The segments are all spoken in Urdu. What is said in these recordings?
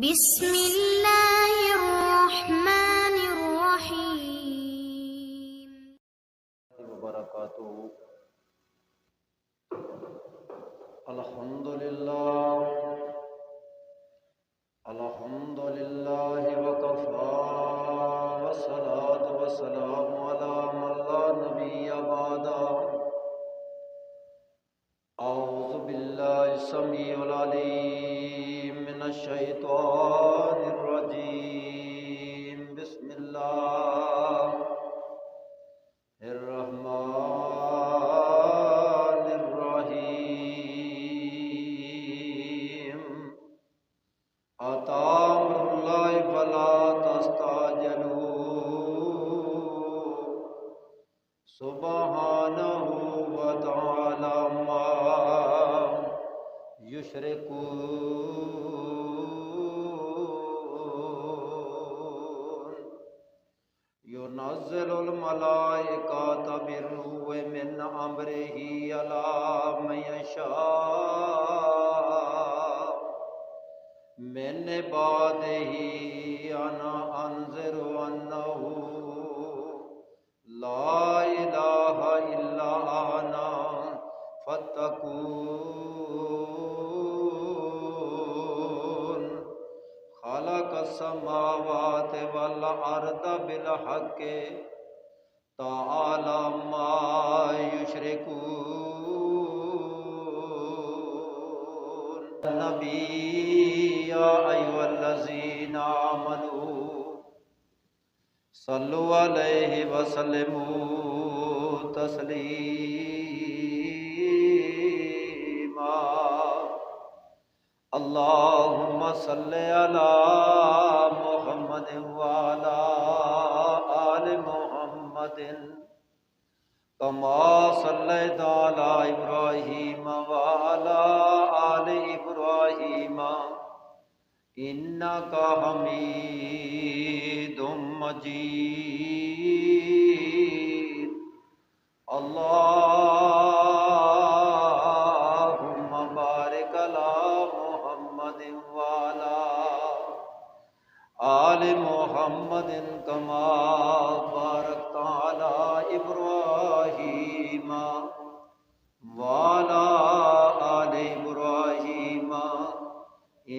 بسم اللہ الرحمن الرحیم وبرکاتہ۔ الحمدللہ وکفی والصلاة والسلام علی من لا نبی بعدہ۔ اعوذ باللہ السمیع العلیم من الشیطان الرجیم، بسم اللہ الرحمن الرحیم۔ اتی امر اللہ فلا تستعجلوه سبحانہ وتعالی عما یشرکون۔ ينزل الملائكة بالروح من أمره على من يشاء من عباده أن أنذر أنه لا إله إلا أنا فاتقون۔ خلق السماوات والأرض بالحق تعالى عما يشركون۔ النبي يا أيها الذين آمنوا صلوا عليه وسلموا تسليما۔ اللهم صل على محمد وعلى آل محمد كما صليت على إبراهيم وعلى آل إبراهيم إنك حميد مجيد۔ اللهم بارك على محمد وعلى آل محمد كما باركت على إبراهيم وعلى آل إبراهيم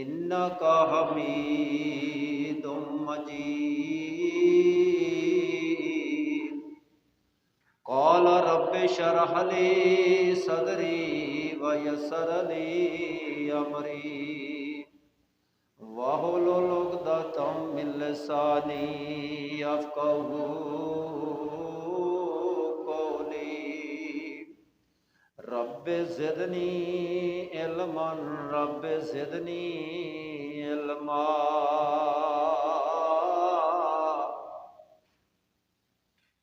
إنك حميد مجيد۔ قال رب اشرح لي صدري ويسر لي أمري واحلل عقدة من لساني يفقهوا قولي۔ رب زدنی علما، رب زدنی علما۔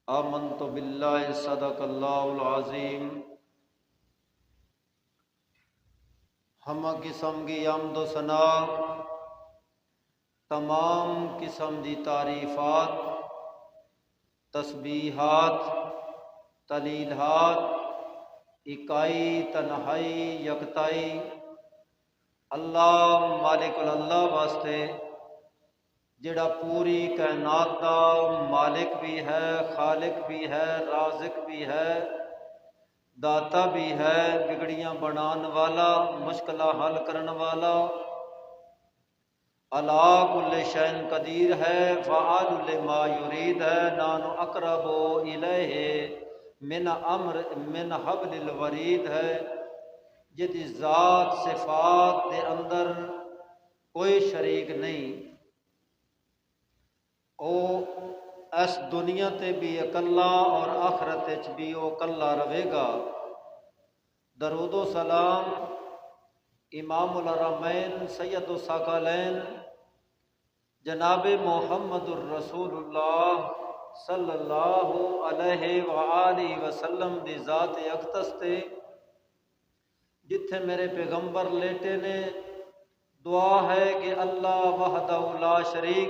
آمنت باللہ، صدق اللہ العظیم۔ ہم قسم کی حمد و ثنا، تمام قسم دی تعریفات، تسبیحات، تلیلات، اکائی تنہائی یکتائی اللہ مالک اللہ واسطے، جڑا پوری کائنات دا مالک بھی ہے، خالق بھی ہے، رازق بھی ہے، داتا بھی ہے، بگڑیاں بنان والا، مشکلہ حل کرن والا، علی کل شیء قدیر ہے، فعال لما یرید ہے، نحن اقرب الیہ من حبل الورید ہے، جدی ذات صفات دے اندر کوئی شریک نہیں۔ او اس دنیا تے بھی اکلا اور آخرت وچ بھی او اکلا رہے گا۔ درود و سلام امام الحرمین سید الثقلین جناب محمد الرسول اللہ صلی اللہ علیہ وآلہ وسلم دی ذات اقدس تے، جتھے میرے پیغمبر لیٹے نے۔ دعا ہے کہ اللہ وحدہ لا شریک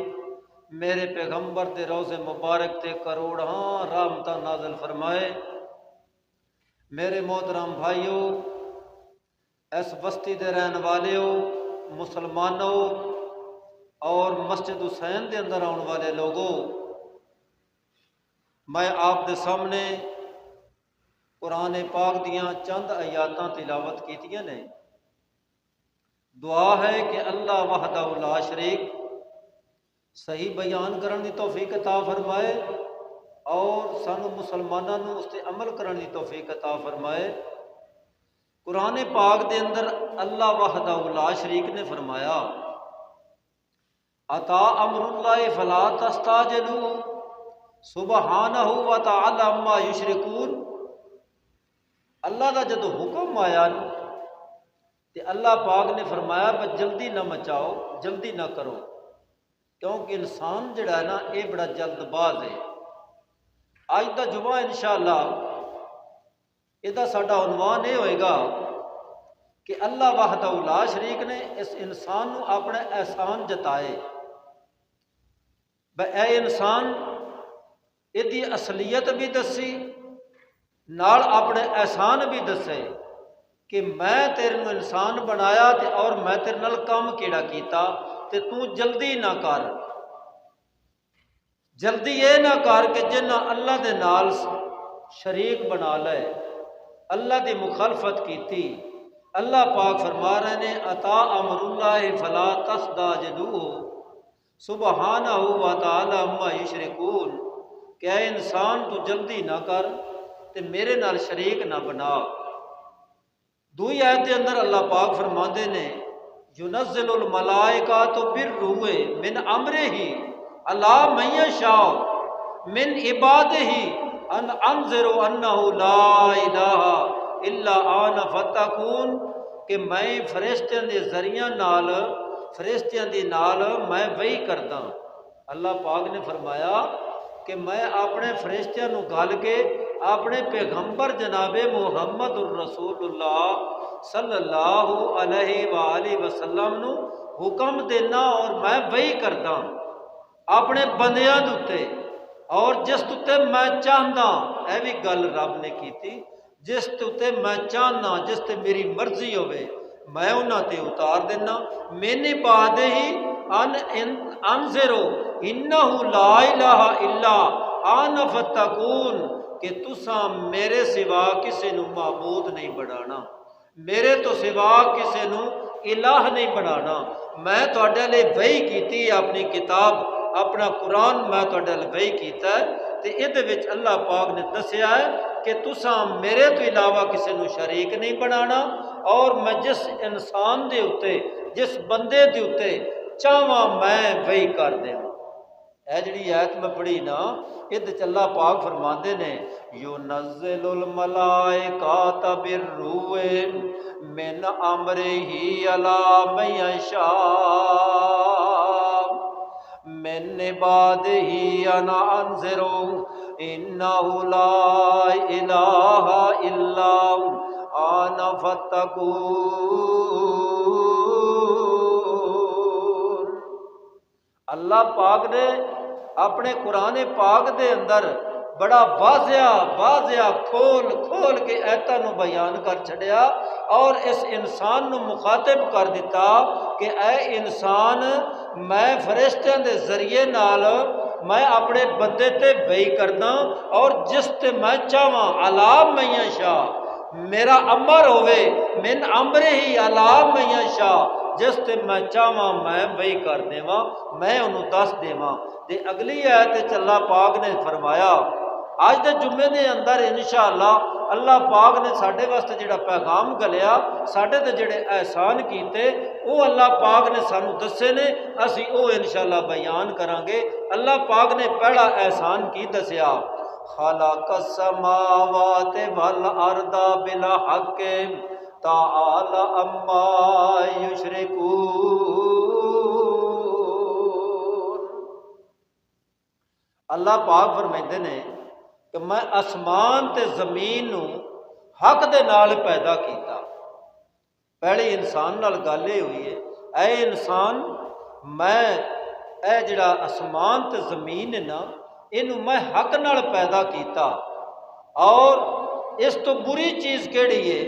میرے پیغمبر دے روز مبارک تے کروڑاں رحمتاں نازل فرمائے۔ میرے محترم بھائیو، اس بستی دے رہن والے مسلمانوں، مسجد حسین دے اندر آنے والے لوگوں، میں آپ دے سامنے قرآن پاک دیاں چند آیاتاں تلاوت کیتیاں نے۔ دعا ہے کہ اللہ وحدہ لا شریک صحیح بیان کرنے دی توفیق عطا فرمائے اور سانو مسلمانوں نو اس تے عمل کرنے دی توفیق عطا فرمائے۔ قرآن پاک دے اندر اللہ وحدہ لا شریک نے فرمایا اتا امر اللہ فلا تستعجلوا سبحانہ و تعالی عما یشرکون۔ اللہ دا جدو حکم آیا تے اللہ پاک نے فرمایا بس جلدی نہ مچاؤ، جلدی نہ کرو، کیونکہ انسان جڑا ہے نا یہ بڑا جلد باز ہے۔ آج دا جمعہ انشاءاللہ یہ ساڈا عنوان یہ ہوئے گا کہ اللہ وحدہ لا شریک نے اس انسان نو اپنے احسان جتائے۔ اے انسان یہ اصلیت بھی دسی نال اپنے احسان بھی دسے کہ میں تیرے نو انسان بنایا تے اور میں تیرے نال کام کیڑا کیتا تے تو جلدی نہ کر، جلدی یہ نہ کر کہ جنہ اللہ دے نال شریک بنا لے، اللہ دی مخالفت کیتی۔ اللہ پاک فرما رہے نے اتا امر اللہ فلا تستعجلوہ سبحانہ و تعالی عما یشرکون، کہ اے انسان تو جلدی نہ کر تے میرے نال شریک نہ بنا۔ دوئی آیت کے اندر اللہ پاک فرماندے نے ينزل الملائکۃ بالروح من امرہ علی من یشاء من عبادہ ان انذروا انہ لا الہ الا انا فاتقون، کہ میں فرشتیاں دے ذریعہ نال فرشتیاں دی نال میں وحی کردا۔ اللہ پاک نے فرمایا کہ میں اپنے فرشتیاں نو گل کے اپنے پیغمبر جناب محمد الرسول اللہ صلی اللہ علیہ وآلہ وسلم نو حکم دینا اور میں وحی کردا اپنے بندیاں دوتے، اور جس تے میں چاہدا، اے بھی گل رب نے کیتی، جس تے میں چاہنا، جس تے میری مرضی ہوئے میں انہاں تے اتار دینا۔ میں نے بعد ہی انذرو انہ لا الہ الا انا فاتقون، کہ تساں میرے سوا کسی نو معبود نہیں بنانا، میرے تو سوا کسی نو الہ نہیں بنانا۔ میں تواڈے لئی وحی کیتی اپنی کتاب، اپنا قرآن میں تواڈے لئی وحی کیتا ہے، تے ادھے وچ اللہ پاک نے دسیا ہے کہ تساں میرے تو علاوہ کسی نو شریک نہیں بنانا، اور میں جس انسان دے اتے جس بندے دے اتے چاہواں میں وحی کر دیواں۔ اے جڑی آیت میں پڑھی نا، ادھ اللہ پاک فرماندے نے ينزل الملائکۃ بالروح من امرہ علی من یشاء من عبادہ ان انذروا انہ لا الہ الا انا فاتقون۔ اللہ پاک نے اپنے قرآن پاک دے اندر بڑا واضح کھول کے ایتاں نو بیان کر چھڑیا، اور اس انسان نو مخاطب کر دیتا کہ اے انسان میں فرشتیاں دے ذریعے نال میں اپنے بندے تے وحی کرنا، اور جس تے میں چاہواں علی من یشاء، میرا امر ہوئے من امرہ علی من یشاء، جس تے میں چاہواں میں وحی کر دیواں، میں انہوں دس دیواں۔ تے اگلی آیت اللہ پاک نے فرمایا آج دے جمعے دے اندر انشاءاللہ اللہ پاک نے ساڈے واسطے جڑا پیغام گلیا، ساڈے تے جڑے احسان کیتے، وہ اللہ پاک نے سانو دسے نے، اسی وہ انشاءاللہ بیان کران گے۔ اللہ پاک نے پہلا احسان کی دسیا خلق السماوات والارض بالحق تعالی عما یشرکون۔ اللہ پاک فرمائندے نے کہ میں آسمان تے زمین نو حق دے نال پیدا کیتا۔ پہلی انسان نال گل یہ ہوئی ہے، اے انسان میں اے جڑا آسمان تے زمین ہے نا، اینو میں حق نال پیدا کیتا، اور اس تو بری چیز کیڑی ہے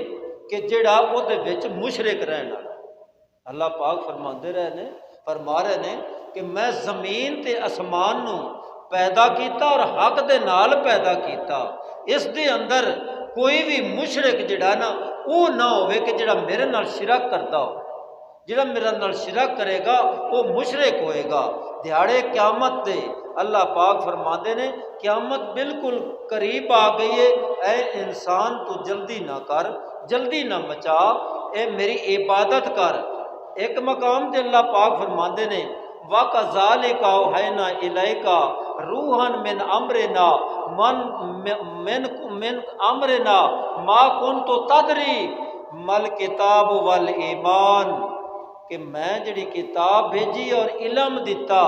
کہ جڑا او دے وچ مشرک رہنا۔ اللہ پاک فرما رہے نے کہ میں زمین تے آسمان نو پیدا کیتا اور حق دے نال پیدا کیتا، اس دے اندر کوئی بھی مشرک جڑا نا وہ نہ ہوئے کہ جڑا میرے نال شرک کرتا ہو، جڑا میرے نال شرک کرے گا وہ مشرک ہوئے گا۔ دیہاڑے قیامت دے اللہ پاک فرماندے نے قیامت بالکل قریب آ گئی ہے، اے انسان تو جلدی نہ کر، جلدی نہ مچا، اے میری عبادت کر۔ ایک مقام تے اللہ پاک فرماندے نے وَكَذَلِكَ أَوْحَيْنَا إِلَيْكَ رُوحًا مِّنْ أَمْرِنَا مِنْ أَمْرِنَا مَا كُنْتُ تَدْرِي مَا الْكِتَابُ وَالْإِيمَانُ، کہ میں جڑی کتاب بھیجی اور علم دیتا،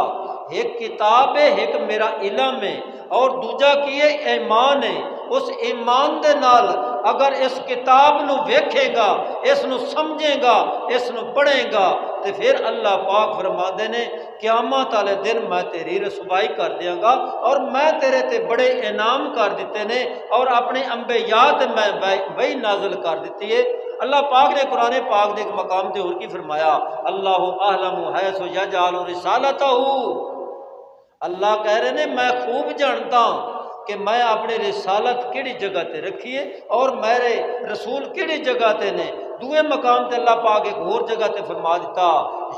ایک کتاب ہے ایک میرا علم ہے اور دوجا کی ہے ایمان ہے۔ اس ایمان دے نال اگر اس کتاب نو ویکھے گا، اس نو سمجھے گا، اس نو پڑھے گا، تو پھر اللہ پاک فرماندے نے قیامت والے دن میں تیری رسوائی کر دیاں گا اور میں تیرے تے بڑے انعام کر دیتے نے اور اپنے انبیاء تے میں وحی نازل کر دیتی ہے۔ اللہ پاک نے قرآن پاک دے ایک مقام تے اور کی فرمایا اللہ اعلم حیث یجعل رسالتہ، اللہ کہہ رہے نے میں خوب جانتا ہوں کہ میں اپنی رسالت کیڑی جگہ تے رکھی ہے اور میرے رسول کیڑی جگہ تے نے۔ دوئے مقام تے اللہ پاک ایک اور جگہ تے فرما دیتا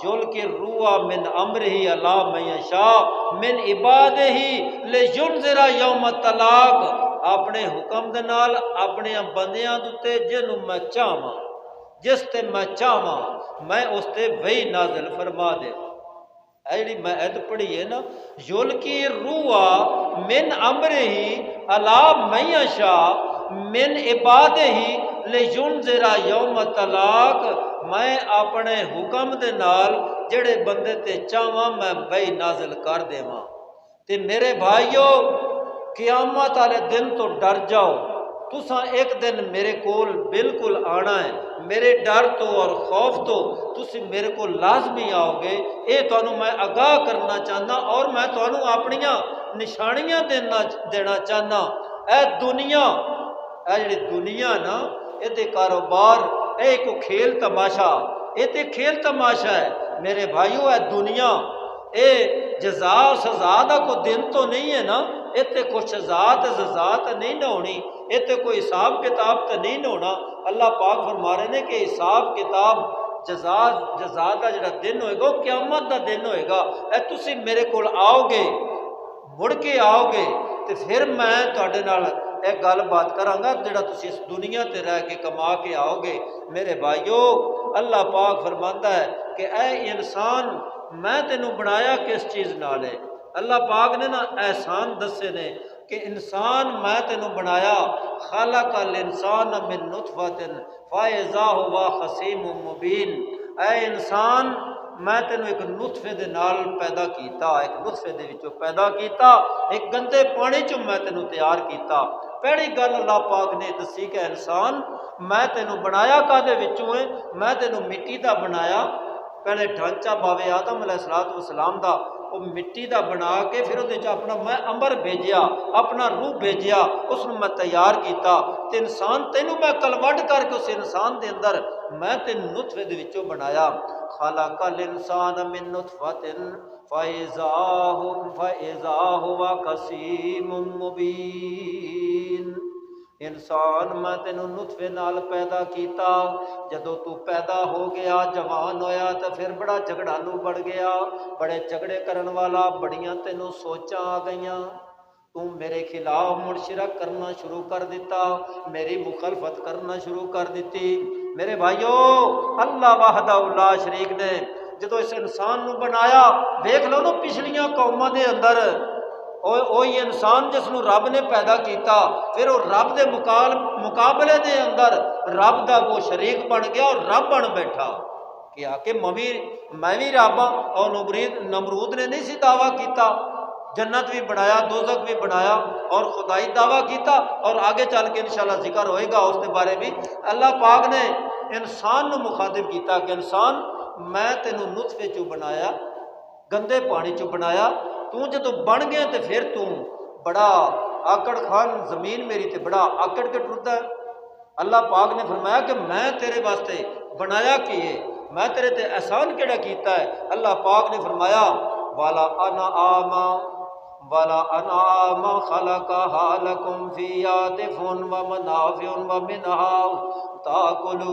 یلقی الروح من امرہ علی من یشاء من عبادہ لینذر یوم الطلاق، اپنے حکم دے نال اپنے بندیاں دے جنوں میں چاہواں، جس تے میں چاہواں میں اس تے وحی نازل فرما دے۔ ایڑی میں عید پڑھی ہے نا یلقی الروح من امرہ علی من یشاء من عبادہ لینذر یوم الطلاق، میں اپنے حکم دے نال جڑے بندے تے چاہواں میں وحی نازل کر دیواں۔ تے میرے بھائیو قیامت والے دن تو ڈر جاؤ، تساں ایک دن میرے کول بالکل آنا ہے، میرے ڈر تو اور خوف تو تسی میرے کو لازمی آؤ گے، اے تانوں میں آگاہ کرنا چاہنا اور میں تانوں اپنیاں نشانیاں دینا چاہنا۔ اے دنیا، اے جڑی دنیا نا اے تے کاروبار، اے کو کھیل تماشا، اے تے کھیل تماشا ہے میرے بھائیو۔ اے دنیا اے جزا اور سزا دا کو دن تو نہیں ہے نا، اتنے کوئی سزا تے جزا تے نہیں نہ ہونی، اتنے کوئی حساب کتاب تے نہیں نہ ہونا۔ اللہ پاک فرما رہے نے کہ حساب کتاب جزا دا جڑا دن ہوئے گا وہ قیامت دا دن ہوئے گا۔ اے تسی میرے کول آؤ گے، مڑ کے آؤ گے تے پھر میں تواڈے نال ایک گل بات کراں گا جڑا تسی اس دنیا تے رہ کے کما کے آؤ گے۔ میرے بھائیو اللہ پاک فرماندا ہے کہ اے انسان میں تینوں بنایا کس چیز نال ہے۔ اللہ پاک نے نا احسان دسے نے کہ انسان میں تینوں بنایا خلق الانسان من نطفۃ فاذا هو خصیم مبین، اے انسان میں تینوں ایک نطفے دے نال پیدا کیتا، ایک نطفے دے وچوں پیدا کیتا، ایک گندے پانی چوں میں تینوں تیار کیتا۔ پہلی گل اللہ پاک نے دسی کہ انسان میں تینوں بنایا کادے وچوں ہے، میں تینوں مٹی دا بنایا۔ پہلے ڈھانچہ باوے آدم علیہ السلام دا وہ مٹی دا بنا کے پھر وہ اپنا میں امبر بھیجیا، اپنا روح بھیجیا، اس میں تیار کیتا تے انسان تینوں میں کلوٹ کر کے اس انسان دے اندر میں تینوں نطفے دے وچوں بنایا۔ خلق الانسان من نطفۃ فاذا هو خصیم مبین، انسان میں تینوں نطفے نال پیدا کیتا، جدو تو پیدا ہو گیا جوان ہویا تو پھر بڑا جھگڑالو بڑھ گیا، بڑے جھگڑے کرن والا، بڑیاں تینوں سوچاں آ گئیاں، تو میرے خلاف مڑ شرک کرنا شروع کر دیتا، میری مخالفت کرنا شروع کر دیتی۔ میرے بھائیو اللہ وحدہ لا شریک نے جدو اس انسان نو بنایا، دیکھ لو نا پچھلیاں قوماں دے اندر وہی انسان جس نو رب نے پیدا کیتا پھر وہ رب دے مقابلے دے اندر رب دا وہ شریک بن گیا اور رب بن بیٹھا کہ آ کے میں بھی رب ہاں۔ اور نمرود نے نہیں سی دعویٰ کیتا، جنت بھی بنایا دوزخ بھی بنایا اور خدائی دعویٰ کیتا، اور آگے چل کے انشاءاللہ ذکر ہوئے گا اس کے بارے بھی۔ اللہ پاک نے انسان نو مخاطب کیتا کہ انسان میں تینوں نطفے چوں بنایا، گندے پانی چوں بنایا، تو جدو بن گیا تو پھر تو بڑا آکڑ خان زمین میری تے بڑا آکڑ کے ٹرتا ہے۔ اللہ پاک نے فرمایا کہ میں تیرے واسطے بنایا کیے، میں تیرے تے احسان کیڑا کیتا ہے۔ اللہ پاک نے فرمایا والا انعام خلقها لکم فیہا دفء ومنافع ومنہا تاکلون۔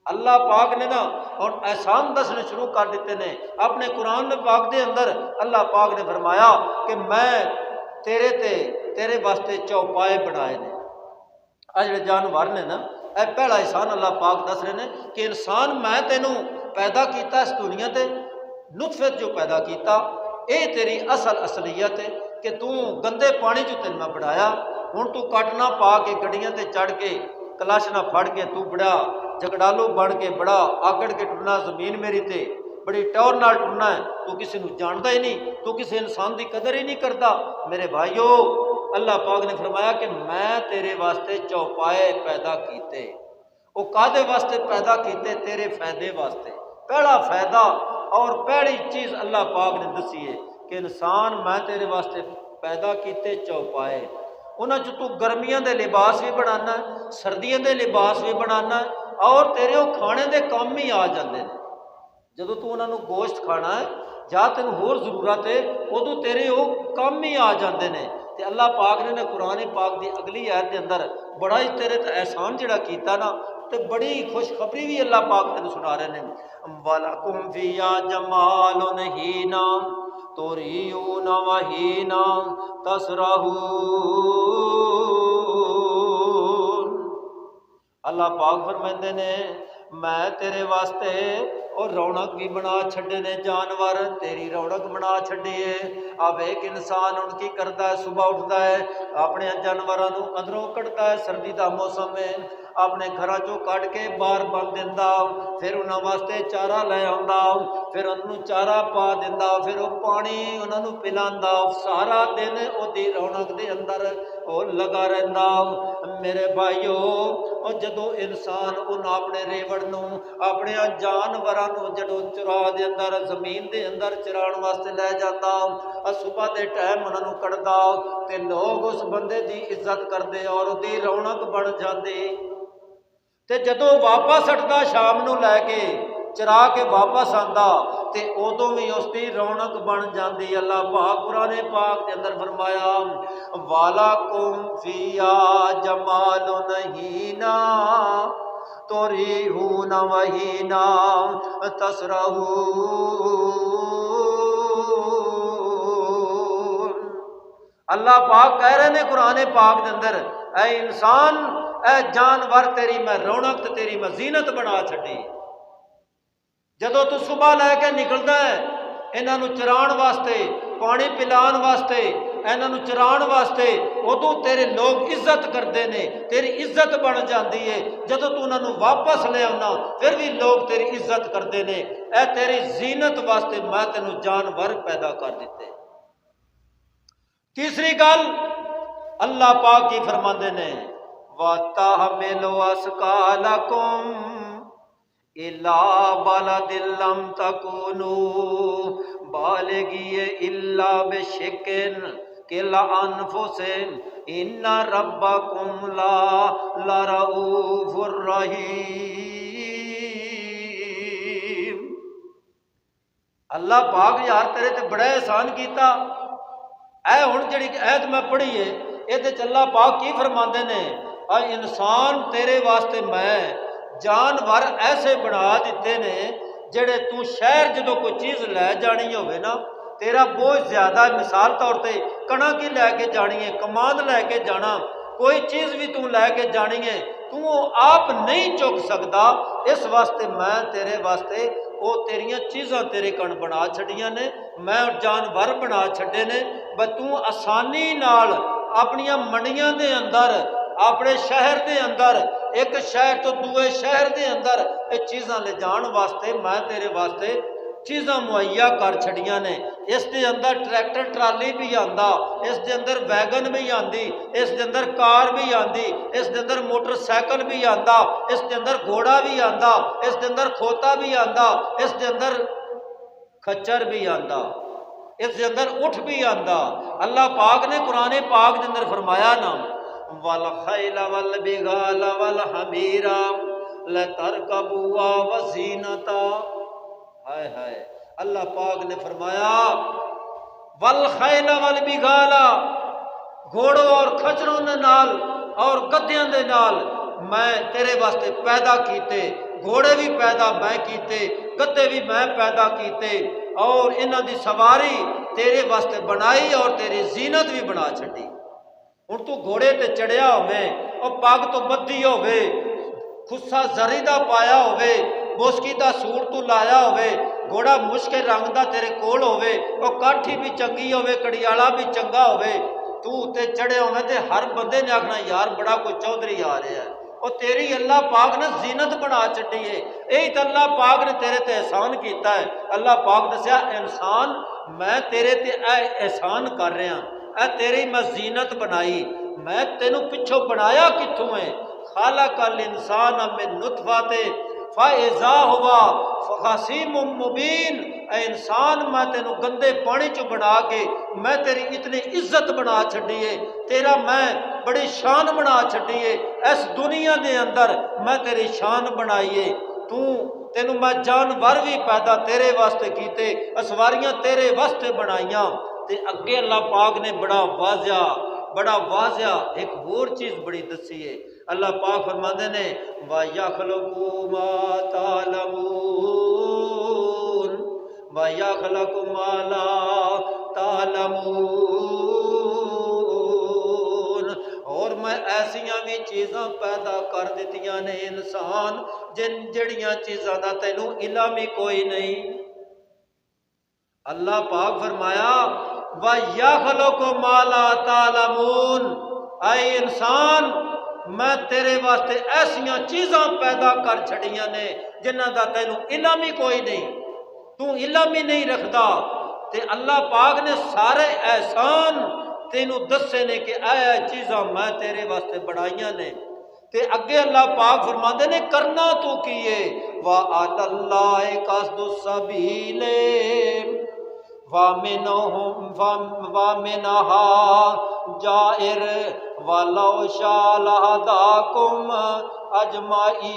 اللہ پاک نے نا اور احسان دسنے شروع کر دیتے نے اپنے قرآن پاک دے اندر۔ اللہ پاک نے فرمایا کہ میں تیرے واسطے چوپائے بنائے نے۔ جڑے جانور نے نا اے پہلا احسان اللہ پاک دس رہے نے کہ انسان میں تینوں پیدا کیتا اس دنیا تے نطفے جو پیدا کیتا، اے تیری اصلیت ہے کہ تو گندے پانی جو تین میں بڑھایا، ہن تو کٹنا پا کے گڈیاں تے چڑھ کے کلاشنا پھڑ کے تو بڑا جگڑالو بن کے بڑا آگڑ کے ٹرنا زمین میری تے بڑی ٹور نال ٹرنا ہے، تو کسی نو جاندا ہی نہیں، تو کسی انسان دی قدر ہی نہیں کرتا۔ میرے بھائیو، اللہ پاک نے فرمایا کہ میں تیرے واسطے چوپائے پیدا کیتے۔ وہ کادے واسطے پیدا کیتے؟ تیرے فائدے واسطے۔ پہلا فائدہ اور پہلی چیز اللہ پاک نے دسی ہے کہ انسان میں تیرے واسطے پیدا کیتے چوپائے۔ انہاں چ تو گرمیاں دے لباس بھی بنانا ہے، سردیاں دے لباس بھی بنانا ہے، اور تیرے وہ کھانے دے کام ہی آ جاندے نے۔ جدوں تو انہاں نو گوشت کھانا ہے یا تینوں ہور ضرورت ہے، ادو تیرے وہ کام ہی آ جاندے نے۔ تے اللہ پاک نے قرآن پاک دی اگلی آیت دے اندر بڑا ہی تیرے تے احسان جڑا کیتا نا، تے بڑی خوشخبری بھی اللہ پاک تینوں سنا رہے ہیں۔ وَلَكُمْ فِيهَا جَمَالٌ حِينَ تُرِيحُونَ وَحِينَ تَسْرَحُونَ۔ اللہ پاک فرماندے نے میں تیرے واسطے اور رونق بھی بنا چھڑے نے، جانور تیری رونق بنا چھڑیے۔ اب ایک انسان ان کی کرتا ہے، صبح اٹھتا ہے اپنے جانوراں نو اندروں کٹتا ہے، سردی دا موسم ہے، اپنے گھراں چوں کٹ کے باہر بن دیندا، پھر انہاں واسطے چارہ لے آندا، پھر انہوں چارہ پا دیندا، پھر وہ پانی انہاں نو پلاندا، سارا دن او دی رونق دے اندر او لگا رہندا۔ میرے بھائیو، اور جدو انسان انہاں اپنے ریوڑ نو اپنے جانوراں نو جدو چرا دے اندر زمین دے اندر چران واسطے لے جاتا، صبح دے ٹائم انہاں نو کڑدا، تے لوگ اس بندے دی عزت کردے اور او دی رونق بن جاندی۔ تے جدو واپس ہٹدا شام نو لے کے چرا کے واپس آندا، تے ادو بھی اس دی رونق بن جاندی۔ اللہ پاک قرآن پاک کے اندر فرمایا وَلَكُمْ فِيهَا جَمَالٌ حِينَ تُرِيحُونَ وَحِينَ تَسْرَحُونَ۔ اللہ پاک کہہ رہے ہیں قرآن پاک کے اندر، اے انسان، اے جانور، تیری میں رونق تے تیری میں زینت بنا چھڈی۔ جدو تو صبح لے کے نکلتا ہے انہاں نو چران واسطے، پانی پلان واسطے، انہاں نو چران واسطے، ادو تیرے لوگ عزت کرتے ہیں، تیری عزت بن جاتی ہے۔ جدو تو انہاں نو واپس لے آنا پھر بھی لوگ تیری عزت کرتے ہیں۔ اے تیری زینت واسطے میں تینوں جانور پیدا کر دیتے۔ تیسری گل اللہ پاک کی فرماندے نے وَتَحْمِلُ أَثْقَالَكُمْ إِلَىٰ بَلَدٍ لَّمْ تَكُونُوا بَالِغِيهِ إِلَّا بِشِقِّ الْأَنفُسِ إِنَّ رَبَّكُمْ لَرَءُوفٌ رَحِيمٌ۔ اللہ پاک یار تیرے تے بڑا احسان کیتا۔ اے ہن جڑی آیت میں پڑھی ہے یہ اللہ پاک کی فرماندے نے، اے انسان تیرے واسطے میں جانور ایسے بنا دیتے نے جڑے تو شہر جدو کوئی چیز لے جانی ہوئے نا، تیرا بوجھ زیادہ ہے۔ مثال طور تے کڑا کی لے کے جانی ہے، کماد لے کے جانا، کوئی چیز بھی تو لے کے جانی ہے، تو آپ نہیں چک سکتا۔ اس واسطے میں تیرے واسطے وہ تیریاں چیزاں تیرے کن بنا چھڑیاں نے، میں جانور بنا چھڑے نے، بس تو آسانی نال اپنیاں منڈیاں دے اندر، اپنے شہر دے اندر، ایک شہر تو دوے شہر دے اندر یہ چیزاں لے جان واسطے میں تیرے واسطے چیزاں مہیا کر چھڑیاں نے۔ اس دے اندر ٹریکٹر ٹرالی بھی آندا، اس دے اندر ویگن بھی آندی، اس دے اندر کار بھی آندی، اس دے اندر موٹر سائیکل بھی آندا، اس دے اندر گھوڑا بھی آندا، اس دے اندر کھوتا بھی آندا، اس دے اندر کھچر بھی آندا، اس دے اندر اٹھ بھی آندا۔ اللہ پاک نے قرآن پاک دے اندر فرمایا نا وَالْخَيْلَ وَالْبِغَالَ وَالْحَمِيرَ لترکبوا وزینتا۔ ہائے ہائے، اللہ پاک نے فرمایا والخیل والبغالا، گھوڑوں اور کھچروں دے نال اور گدیاں دے نال میں تیرے واسطے پیدا کیتے، گھوڑے بھی پیدا میں کیتے، گدے بھی میں پیدا کیتے، اور انہاں دی سواری تیرے واسطے بنائی اور تیری زینت بھی بنا چھڈی۔ ہن تو گھوڑے تے چڑھیا ہوے اور پگ تو بدھی ہوے، خصا زری دا پایا ہوے، بوسکی دا سوٹ تو لایا ہوے، گھوڑا مشک رنگ دا تیرے کول ہوے، اور کاٹھی بھی چنگی ہوے، کڑیالا بھی چنگا ہوے، تو تے چڑھے ہوے تے ہر بندے نے آکھنا یار بڑا کوئی چودھری آ رہا ہے، اور تیری اللہ پاک نے زینت بنا چھڈی ہے۔ یہی تو اللہ پاک نے تیرے تے احسان کیتا ہے۔ اللہ پاک دسیا انسان میں تیرے تے اے احسان کر رہا، اے تیری میں زینت بنائی، میں تینوں پچھوں بنایا کتھوں ہے؟ خالق الانسان من نطفہ فاذا ہوا خصیم مبین۔ اے انسان میں تینوں گندے پانی چ بنا کے میں تیری اتنی عزت بنا چھڈی ہے، تیرا میں بڑی شان بنا چھڈی ہے، اس دنیا دے اندر میں تیری شان بنائی ہے، تینوں میں جانور بھی پیدا تیرے واسطے کیتے، اسواریاں تیرے واسطے بنائیاں۔ تے اگے اللہ پاک نے بڑا واضح ایک اور چیز بڑی دسی ہے۔ اللہ پاک فرماندے نے وَيَخْلُقُ مَا تَعْلَمُونَ وَيَخْلُقُ مَا لَا تَعْلَمُونَ، اور میں ایسیاں بھی چیزاں پیدا کر دیتیاں نے انسان جڑیاں چیزاں دا تینوں علم ہی کوئی نہیں۔ اللہ پاک فرمایا وَيَخْلُقُ مَا لَا تَعْلَمُونَ، اے انسان میں تیرے واسطے ایسیاں چیزاں پیدا کر چھڑیاں نے جنہاں دا تینوں علم ہی کوئی نہیں، تو علم ہی نہیں رکھدا، تے اللہ پاک نے سارے احسان تینوں دسے نے کہ اے چیزاں میں تیرے واسطے بڑھائیاں نے۔ تے اگے اللہ پاک فرماندے نے کرنا تو کیے وَعَلَى اللَّهِ قَصْدُ السَّبِيلِ وَمِنْهَا جَائِرٌ وَلَوْ شَاءَ لَهَدَاكُمْ أَجْمَعِينَ۔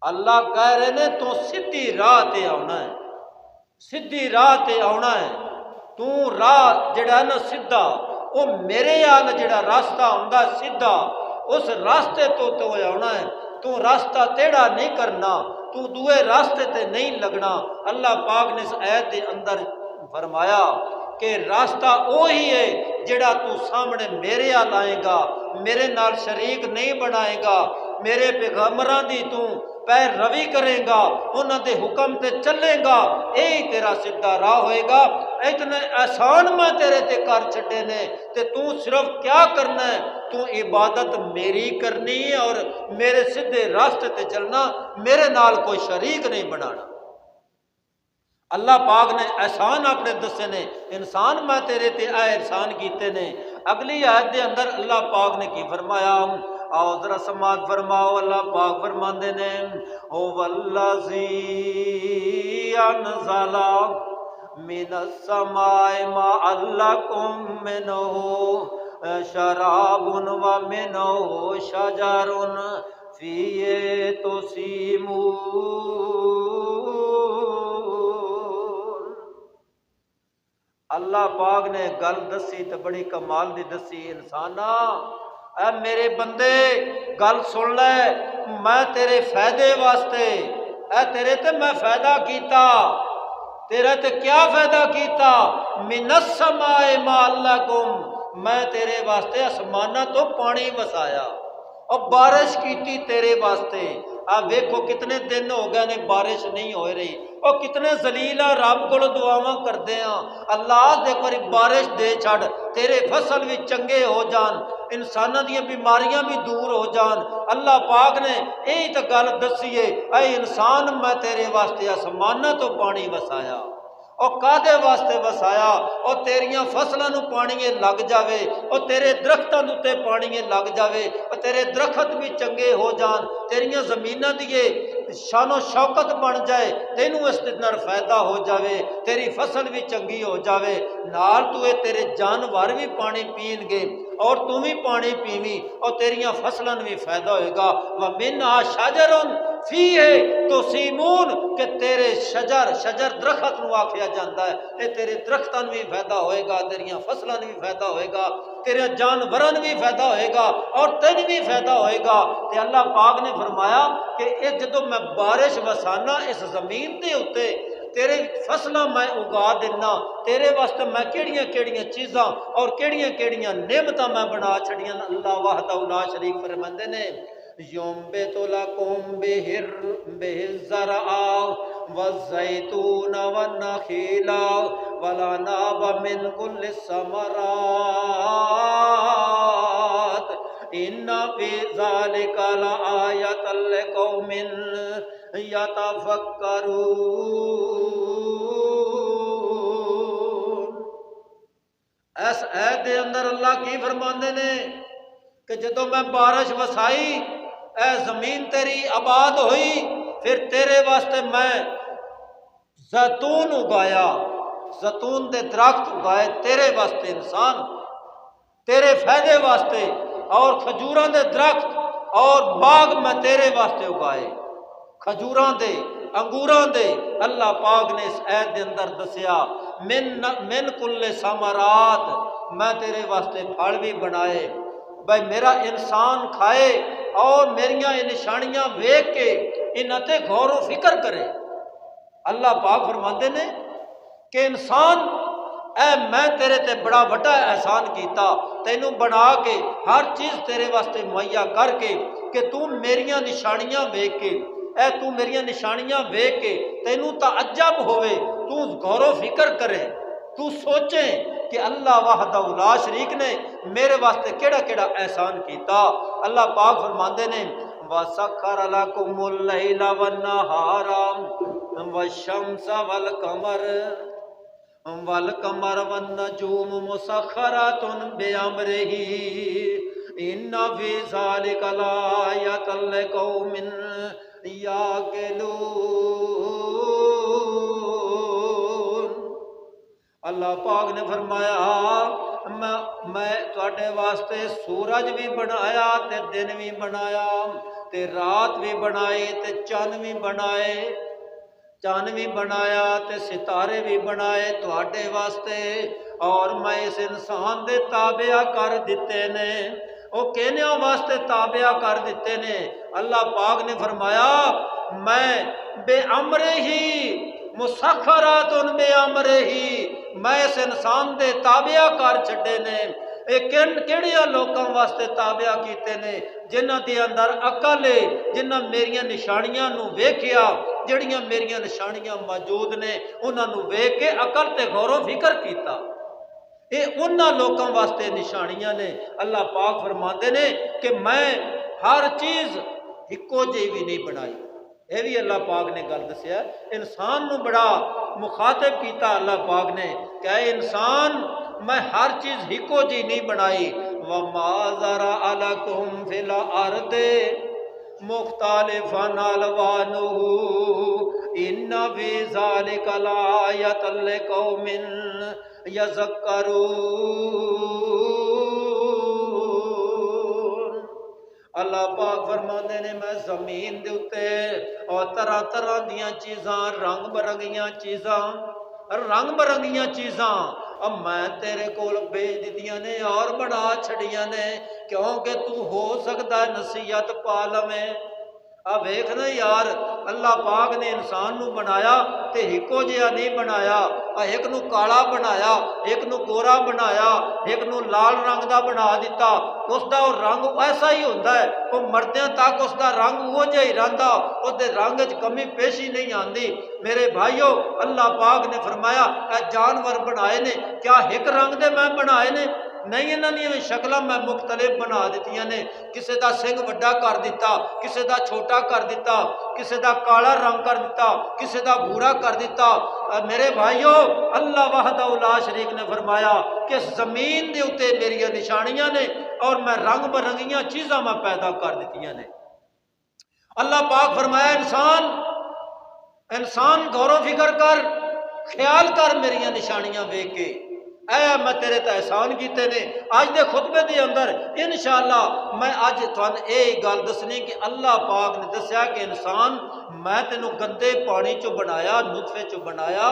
اللہ کہہ رہے نے تو سیدھی راہ تے آنا ہے، سیدھی راہ تے آنا ہے، تو راہ جڑا نا سیدھا، وہ میرے آل جڑا راستہ ہوندا سیدھا، اس راستے تو آنا ہے، تو راستہ تیڑا نہیں کرنا، تو دوئے راستے تے نہیں لگنا۔ اللہ پاک نے اس آیت دے اندر فرمایا کہ راستہ وہی ہے جڑا تو سامنے میرے آل آئے گا، میرے نال شریک نہیں بنائے گا، میرے پیغمبراں دی تو پیر روی کرے گا، انہاں دے حکم تے چلے گا، یہی تیرا سیدھا راہ ہوئے گا۔ اتنے احسان میں تیرے تے کر چھڈے نے، تے تو صرف کیا کرنا ہے؟ تو عبادت میری کرنی ہے اور میرے سیدھے راستے تے چلنا، میرے نال کوئی شریک نہیں بنانا۔ اللہ پاک نے احسان اپنے دسے نے، انسان میں تیرے تے اے احسان کیتے نے۔ اگلی آیت دے اندر اللہ پاک نے کی فرمایا، آؤ ذرا سماعت فرماؤ، اللہ پاک فرماندے نے هُوَ الَّذِي أَنزَلَ مِنَ السَّمَاءِ مَاءً لَكُم مِّنْهُ شَرَابٌ وَمِنْهُ شَجَرٌ فِيهِ تُسِيمُونَ۔ اللہ پاک نے گل دسی تو بڑی کمال دی دسی، انسانا اے میرے بندے گل سن لے، میں تیرے فائدے واسطے، اے تیرے تے میں فائدہ کیتا، تیرے تے کیا فائدہ کیتا؟ من السماء ماء لکم، میں تیرے واسطے آسمانہ تو پانی وسایا اور بارش کیتی تیرے واسطے۔ آپ دیکھو کتنے دن ہو گئے نے بارش نہیں ہو رہی، اور کتنے ذلیل رب کو دعاواں کرتے ہیں اللہ دیکھو بارش دے چھڑ، تیرے فصل بھی چنگے ہو جان، انسانوں دی بیماریاں بھی دور ہو جان۔ اللہ پاک نے یہی تو گل دسی ہے، اے انسان میں تیرے واسطے آسمانہ تو پانی وسایا، اور کادے واسطے وسایا؟ اور تیریاں فصلاں نو پانی لگ جاوے، اور تیرے درختاں تے پانی لگ جاوے، اور تیرے درخت بھی چنگے ہو جان، تیریاں زمیناں دی شان و شوکت بن جائے، تینوں اس نال فائدہ ہو جاوے، تیری فصل بھی چنگی ہو جاوے، نال تو تیرے جانور بھی پانی پین گے، اور تم بھی پانی پیویں اور تیریاں فصلاں بھی فائدہ ہوئے گا۔ وَمِنْهَا شَجَرٌ فِيهِ تُسِيمُونَ کہ تیرے شجر درخت نو آکھیا جاندا ہے، اے تیرے درختاں بھی فائدہ ہوئے گا، تیریاں فصلاں بھی فائدہ ہوئے گا، تیرے جانوراں بھی فائدہ ہوئے گا اور تین بھی فائدہ ہوئے گا۔ تے اللہ پاک نے فرمایا کہ اے جدوں میں بارش وسانا اس زمین دے اوتے تیرے فصلاں میں اگا دینا، تیرے واسطے میں کیڑیاں کیڑیاں چیزاں اور کیڑیاں کیڑیاں نعمتاں میں بنا چھڑیاں۔ اللہ وحدہ لا شریک فرماندے نے یُنبِتُ لَکُم بِهِ الزَّرْعَ وَالزَّیْتُونَ وَالنَّخِیلَ وَالْأَعْنَابَ مِنْ کُلِّ الثَّمَرَاتِ إِنَّ فِی ذَلِکَ لَآیَةً لِقَوْمٍ یتفکرون۔ اس عہد دے اندر اللہ کی فرماندے نے کہ جدوں میں بارش وسائی اے زمین تیری آباد ہوئی، پھر تیرے واسطے میں زیتون اگایا، زیتون دے درخت اگائے تیرے واسطے انسان، تیرے فائدے واسطے، اور کھجوراں دے درخت اور باغ میں تیرے واسطے اگائے، کھجوراں دے انگوراں دے۔ اللہ پاک نے اس عہد دے اندر دسیا من کل ثمرات، میں تیرے واسطے پھل بھی بنائے، بھائی میرا انسان کھائے اور میریاں یہ نشانیاں ویکھ کے انہاں تے غور و فکر کرے۔ اللہ پاک فرماندے نے کہ انسان اے میں تیرے تے بڑا وڈا احسان کیتا، تینوں بنا کے ہر چیز تیرے واسطے مہیا کر کے کہ تو میریاں نشانیاں ویکھ کے، اے تو میریاں نشانیاں ویکھ کے تینوں تعجب ہوئے، تو غور و فکر کرے، تو سوچیں کہ اللہ وحدہ لا شریک نے میرے واسطے کیڑا کیڑا احسان کیتا۔ اللہ پاک فرماندے نے وَسَخَّرَ لَكُمُ اللَّيْلَ وَالنَّهَارَ وَالشَّمْسَ وَالْقَمَرَ وَالنُّجُومُ مُسَخَّرَاتٌ بِأَمْرِهِ إِنَّ فِي ذَلِكَ لَآیَةً لِقَوْمٍ یَعْقِلُونَ۔ اللہ پاک نے فرمایا میں تواڈے واسطے سورج بھی بنایا تے دن بھی بنایا تے رات بھی بنائی تے چند بھی بنائے، چند بھی بنایا تے ستارے بھی بنائے تواڈے واسطے، اور میں اس انسان دے تابع کر دیتے نے، او کہنیاں واسطے تابع کر دیتے نے۔ اللہ پاک نے فرمایا میں بے امرے ہی مسخرات بے امرے ہی، میں اس انسان دے تابع کر چھڈے نے۔ اے کیڑیاں لوکاں واسطے تابع کیتے نے؟ جنہاں دے اندر عقل ہے، جنہاں میریاں نشانیاں نو ویکھیا، جڑیاں میریاں نشانیاں موجود نے انہاں نو ویکھ کے عقل تے غور و فکر کیتا، اے انہاں لوکاں واسطے نشانیاں نے۔ اللہ پاک فرماندے نے کہ میں ہر چیز ہکو جہی بھی نہیں بنائی۔ اے بھی اللہ پاک نے گل دسیا، انسان نو بڑا مخاطب کیتا اللہ پاک نے کہ اے انسان میں ہر چیز ہکو جی نہیں بنائی۔ وَمَا ذَرَأَ لَكُمْ فِي الْأَرْضِ مُخْتَلِفًا أَلْوَانُهُ إِنَّ فِي ذَلِكَ لَآیَةً لِقَوْمٍ یَذَکَّرُونَ۔ اللہ پاک فرماندے نے میں زمین دے اتے اور طرح طرح دیاں چیزاں، رنگ برنگیاں چیزاں، رنگ برنگیاں چیزاں اب میں تیرے کول بھیج دیتیاں نے اور بنا چھڑیاں نے، کیونکہ تو ہو سکتا ہے نصیحت پا لویں۔ اب ویکھنا یار اللہ پاک نے انسان نو بنایا تے ہکو جہا نہیں بنایا، ایک نو کالا بنایا، ایک نو گورا بنایا، ایک نو لال رنگ دا بنا دیتا، اس دا رنگ ایسا ہی ہوتا ہے، وہ مردیاں تک اس دا رنگ وہ جہا ہی رہندا، اس دے رنگ وچ کمی پیشی نہیں آندی۔ میرے بھائیو اللہ پاک نے فرمایا اے جانور بنائے نے کیا ایک رنگ دے میں بنائے نے؟ نہیں، انہاں دی شکلاں میں مختلف بنا دیتیاں نے، کسے دا سنگ وڈا کر دیتا، کسے دا چھوٹا کر دیتا، کسے دا کالا رنگ کر دیتا، کسے دا بھورا کر دیتا۔ میرے بھائیو اللہ وحدہ لا شریک نے فرمایا کہ زمین دے اتے میری نشانیاں نے اور میں رنگ برنگیاں چیزاں میں پیدا کر دیتیاں نے۔ اللہ پاک فرمایا انسان غور و فکر کر، خیال کر میری نشانیاں ویکھ کے، اے میں تیرے تے احسان کیتے نے۔ اج دے خطبے دے اندر انشاءاللہ میں اج تھانوں یہ گل دسنی کہ اللہ پاک نے دسیا کہ انسان میں تینوں گندے پانی چوں بنایا، نطفے چوں بنایا،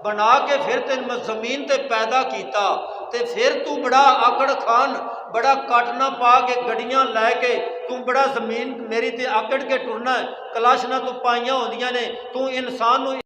بنا کے پھر تین میں زمین تے پیدا کیتا، تے پھر تو بڑا آکڑ خان، بڑا کاٹنا پا کے گڑیاں لے کے تو بڑا زمین میری تے آکڑ کے ٹرنا ہے، کلاشنا تو پائیاں ہوندیاں نے، تو انسان نو